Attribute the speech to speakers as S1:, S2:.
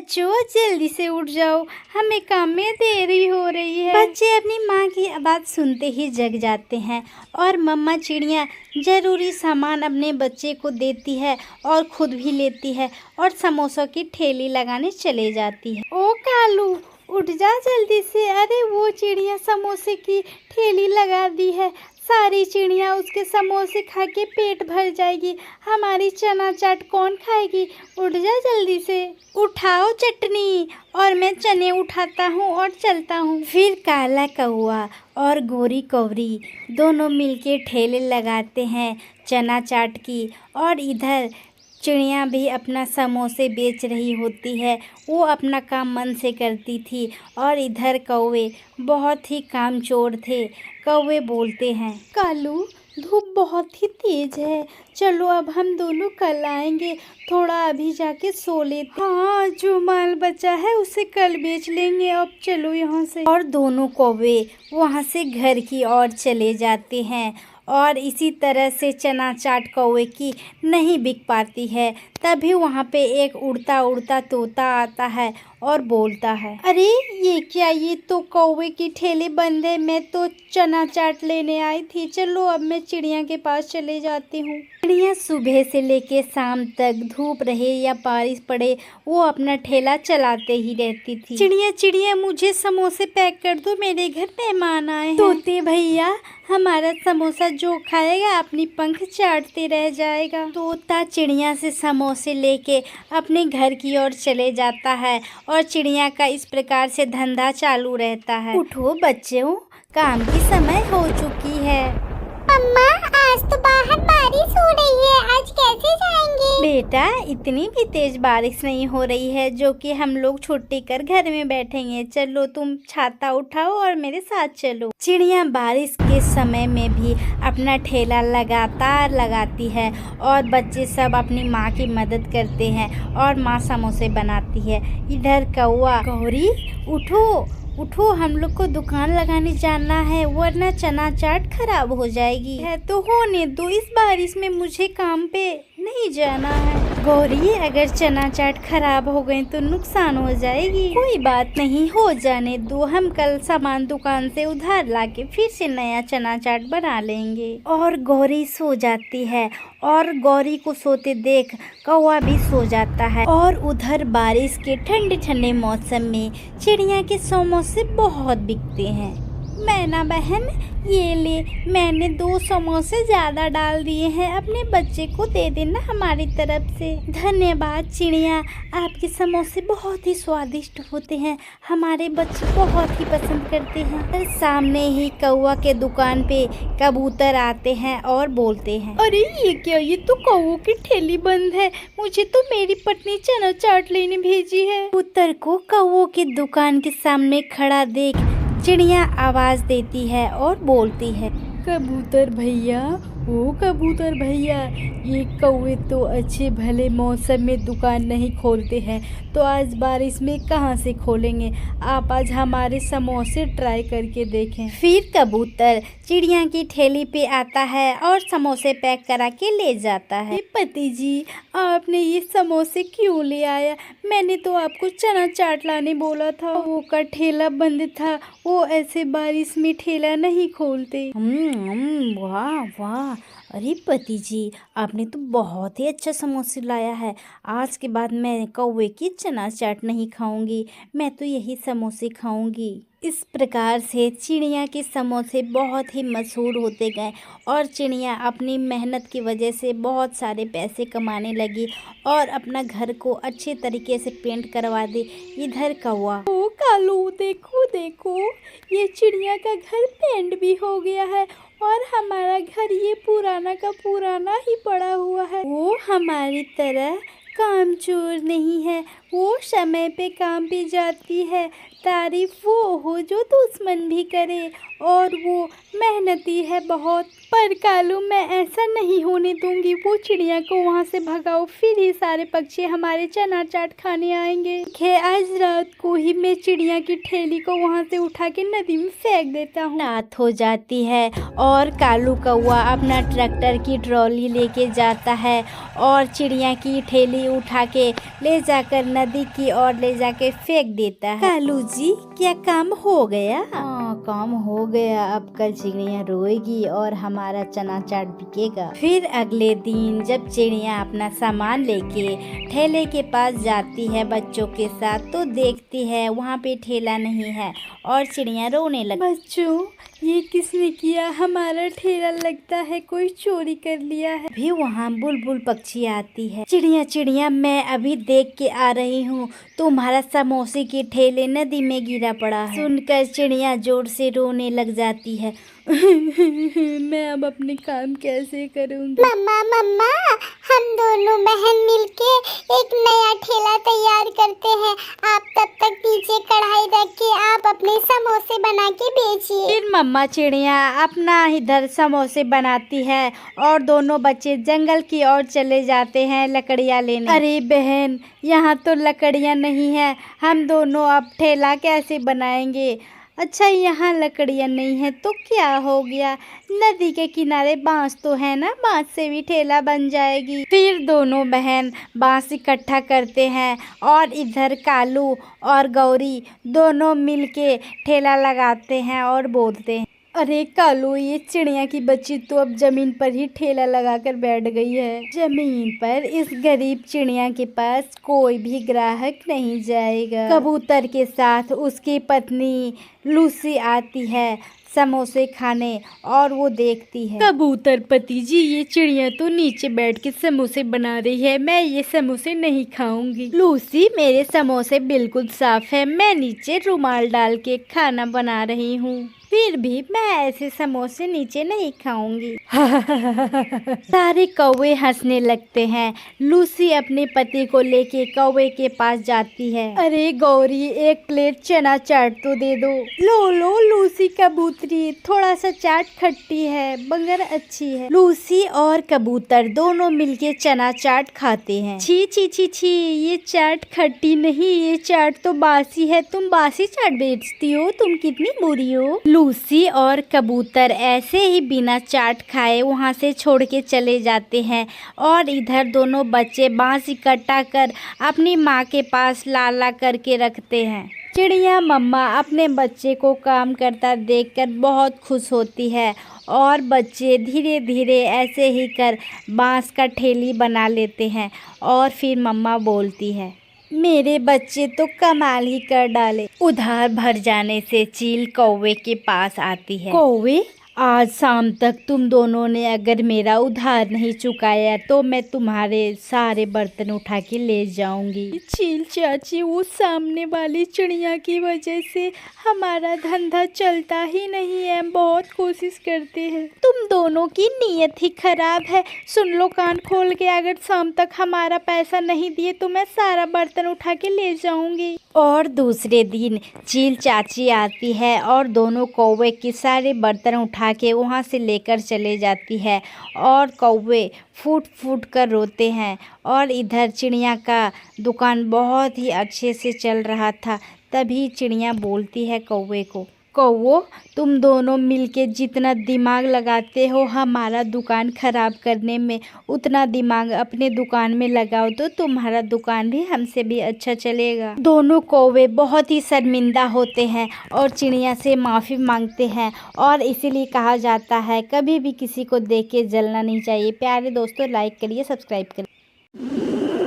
S1: बच्चों जल्दी से उठ जाओ, हमें काम में देरी हो रही है। बच्चे अपनी माँ की आवाज़ सुनते ही जग जाते हैं और मम्मा चिड़िया ज़रूरी सामान अपने बच्चे को देती है और खुद भी लेती है और समोसों की ठेली लगाने चले जाती है। ओ कालू उठ जा जल्दी से, अरे वो चिड़िया समोसे की ठेली लगा दी है, सारी चिड़िया उसके समोसे खा के पेट भर जाएगी, हमारी चना चाट कौन खाएगी। उठ जा जल्दी से, उठाओ चटनी और मैं चने उठाता हूँ और चलता हूँ। फिर काला कौआ और गोरी कौरी दोनों मिलके ठेले लगाते हैं चना चाट की और इधर चिड़िया भी अपना समोसे बेच रही होती है। वो अपना काम मन से करती थी और इधर कौवे बहुत ही कामचोर थे। कौवे बोलते हैं, कालू धूप बहुत ही तेज है, चलो अब हम दोनों कल आएंगे, थोड़ा अभी जाके सो लेते। हाँ जो माल बचा है उसे कल बेच लेंगे, अब चलो यहाँ से। और दोनों कौवे वहाँ से घर की ओर चले जाते हैं और इसी तरह से चना चाट कौवे की नहीं बिक पाती है। तभी वहाँ पे एक उड़ता उड़ता तोता आता है और बोलता है, अरे ये क्या, ये तो कौवे की ठेली बंद है, मैं तो चना चाट लेने आई थी, चलो अब मैं चिड़िया के पास चले जाती हूँ। चिड़िया सुबह से लेके शाम तक धूप रहे या बारिश पड़े वो अपना ठेला चलाते ही रहती थी। चिड़िया चिड़िया मुझे समोसे पैक कर दो, मेरे घर मेहमान आए हैं। तोते भैया हमारा समोसा जो खाएगा अपनी पंख चाटते रह जाएगा। तोता चिड़िया से समोसे लेके अपने घर की ओर चले जाता है और चिड़िया का इस प्रकार से धंधा चालू रहता है। उठो बच्चों, काम की समय हो चुकी है।
S2: अम्मा आज तो बाहर बारिश हो रही है, आज कैसे जाएंगे?
S1: बेटा इतनी भी तेज बारिश नहीं हो रही है जो कि हम लोग छुट्टी कर घर में बैठेंगे, चलो तुम छाता उठाओ और मेरे साथ चलो। चिड़िया बारिश के समय में भी अपना ठेला लगातार लगाती है और बच्चे सब अपनी माँ की मदद करते हैं और माँ समोसे बनाती है। इधर कौआ, गौरी उठो उठो, हम लोग को दुकान लगाने जाना है वरना चना चाट खराब हो जाएगी। है तो होने दो, इस बारिश में मुझे काम पे नहीं जाना है। गौरी अगर चना चाट खराब हो गए तो नुकसान हो जाएगी। कोई बात नहीं, हो जाने दो, हम कल सामान दुकान से उधार लाके फिर से नया चना चाट बना लेंगे। और गौरी सो जाती है और गौरी को सोते देख कौवा भी सो जाता है। और उधर बारिश के ठंडे ठंडे मौसम में चिड़िया के समोसे बहुत बिकते हैं। मैना बहन ये ले, मैंने 2 समोसे ज़्यादा डाल दिए हैं, अपने बच्चे को दे देना हमारी तरफ से। धन्यवाद चिड़िया, आपके समोसे बहुत ही स्वादिष्ट होते हैं, हमारे बच्चे बहुत ही पसंद करते हैं। फिर सामने ही कौवा के दुकान पे कबूतर आते हैं और बोलते हैं, अरे ये क्या, ये तो कौवों की ठेली बंद है, मुझे तो मेरी पत्नी चना चाट लेने भेजी है। कबूतर को कौवों की दुकान के सामने खड़ा देख चिड़िया आवाज देती है और बोलती है, कबूतर भैया, ओ कबूतर भैया, ये कौवे तो अच्छे भले मौसम में दुकान नहीं खोलते हैं तो आज बारिश में कहाँ से खोलेंगे, आप आज हमारे समोसे ट्राई करके देखें। फिर कबूतर चिड़िया की ठेली पे आता है और समोसे पैक करा के ले जाता है। पति जी आपने ये समोसे क्यों ले आया, मैंने तो आपको चना चाट लाने बोला था, वो का ठेला बंद था, वो ऐसे बारिश में ठेला नहीं खोलते। वाह वाह, अरे पति जी आपने तो बहुत ही अच्छा समोसे लाया है, आज के बाद मैं कौवे की चना चाट नहीं खाऊंगी, मैं तो यही समोसे खाऊंगी। इस प्रकार से चिड़िया के समोसे बहुत ही मशहूर होते गए और चिड़िया अपनी मेहनत की वजह से बहुत सारे पैसे कमाने लगी और अपना घर को अच्छे तरीके से पेंट करवा दी। इधर कौवा, ओ कालू देखो देखो, ये चिड़िया का घर पेंट भी हो गया है और हमारा घर ये पुराना का पुराना ही पड़ा हुआ है। वो हमारी तरह कामचोर नहीं है, वो समय पे काम पे जाती है, तारीफ वो हो जो दुश्मन भी करे, और वो मेहनती है बहुत। पर कालू मैं ऐसा नहीं होने दूंगी, वो चिड़िया को वहाँ से भगाओ, फिर ही सारे पक्षी हमारे चना चाट खाने आएंगे। आज रात को ही मैं चिड़िया की ठेली को वहाँ से उठा के नदी में फेंक देता हूँ। रात हो जाती है और कालू कौवा अपना ट्रैक्टर की ट्रॉली लेके जाता है और चिड़िया की ठेली उठा के ले जाकर नदी की ओर ले जाके फेंक देता है। कालू जी क्या काम हो गया? काम हो गया, अब कल चिड़िया रोएगी और हमारा चना चाट बिकेगा। फिर अगले दिन जब चिड़िया अपना सामान लेके ठेले के पास जाती है बच्चों के साथ, तो देखती है वहाँ पे ठेला नहीं है और चिड़िया रोने लगती। बच्चों ये किसने किया? हमारा ठेला लगता है कोई चोरी कर लिया है। भी वहाँ बुलबुल पक्षी आती है। चिड़िया चिड़िया मैं अभी देख के आ रही हूँ, तुम्हारा समोसे के ठेले नदी में गिरा पड़ा है। सुनकर चिड़िया जोर से रोने लग जाती है। मैं अब अपने काम कैसे करूँगी?
S2: मम्मा मम्मा, हम दोनों बहन मिलके एक नया ठेला तैयार करते हैं। आप तब तक नीचे कढ़ाई रख के आप अपने समोसे बना के बेचिए।
S1: फिर मम्मा चिड़िया अपना इधर समोसे बनाती है और दोनों बच्चे जंगल की ओर चले जाते हैं लकड़ियाँ लेने। अरे बहन, यहाँ तो लकड़ियाँ नहीं है, हम दोनों अब ठेला कैसे बनाएंगे? अच्छा यहाँ लकड़ियाँ नहीं है तो क्या हो गया, नदी के किनारे बांस तो है ना, बांस से भी ठेला बन जाएगी। फिर दोनों बहन बांस इकट्ठा करते हैं और इधर कालू और गौरी दोनों मिलके ठेला लगाते हैं और बोलते हैं, अरे कालू ये चिड़िया की बच्ची तो अब जमीन पर ही ठेला लगाकर बैठ गई है। जमीन पर इस गरीब चिड़िया के पास कोई भी ग्राहक नहीं जाएगा। कबूतर के साथ उसकी पत्नी लूसी आती है समोसे खाने और वो देखती है, कबूतर पति जी ये चिड़िया तो नीचे बैठ के समोसे बना रही है, मैं ये समोसे नहीं खाऊंगी। लूसी मेरे समोसे बिल्कुल साफ है, मैं नीचे रुमाल डाल के खाना बना रही हूँ, फिर भी मैं ऐसे समोसे नीचे नहीं खाऊंगी। सारे कौवे हंसने लगते हैं। लूसी अपने पति को लेके कौवे के पास जाती है। अरे गौरी एक प्लेट चना चाट तो दे दो। लो लो लूसी कबूतरी, थोड़ा सा चाट खट्टी है मगर अच्छी है। लूसी और कबूतर दोनों मिलके चना चाट खाते हैं। छी छी छी छी, ये चाट खट्टी नहीं, ये चाट तो बासी है, तुम बासी चाट बेचती हो, तुम कितनी बुरी हो। लूसी और कबूतर ऐसे ही बिना चाट खाए वहाँ से छोड़ के चले जाते हैं और इधर दोनों बच्चे बांस इकट्ठा कर अपनी माँ के पास लाला करके रखते हैं। चिड़िया मम्मा अपने बच्चे को काम करता देखकर बहुत खुश होती है और बच्चे धीरे धीरे ऐसे ही कर बांस का ठेली बना लेते हैं और फिर मम्मा बोलती है, मेरे बच्चे तो कमाल ही कर डाले। उधार भर जाने से चील कौवे के पास आती है। कौवे, आज शाम तक तुम दोनों ने अगर मेरा उधार नहीं चुकाया तो मैं तुम्हारे सारे बर्तन उठा के ले जाऊंगी। चील चाची, वो सामने वाली चिड़िया की वजह से हमारा धंधा चलता ही नहीं है, बहुत कोशिश करते हैं। तुम दोनों की नीयत ही खराब है। सुन लो कान खोल के, अगर शाम तक हमारा पैसा नहीं दिए तो मैं सारा बर्तन उठा के ले जाऊंगी। और दूसरे दिन चील चाची आती है और दोनों कौवे के सारे बर्तन उठा के वहाँ से लेकर चले जाती है और कौवे फूट फूट कर रोते हैं। और इधर चिड़िया का दुकान बहुत ही अच्छे से चल रहा था। तभी चिड़िया बोलती है कौवे को, कौवो तुम दोनों मिलके जितना दिमाग लगाते हो हमारा दुकान खराब करने में, उतना दिमाग अपने दुकान में लगाओ तो तुम्हारा दुकान भी हमसे भी अच्छा चलेगा। दोनों कौवे बहुत ही शर्मिंदा होते हैं और चिड़िया से माफ़ी मांगते हैं और इसीलिए कहा जाता है कभी भी किसी को देख के जलना नहीं चाहिए। प्यारे दोस्तों, लाइक करिए, सब्सक्राइब करिए।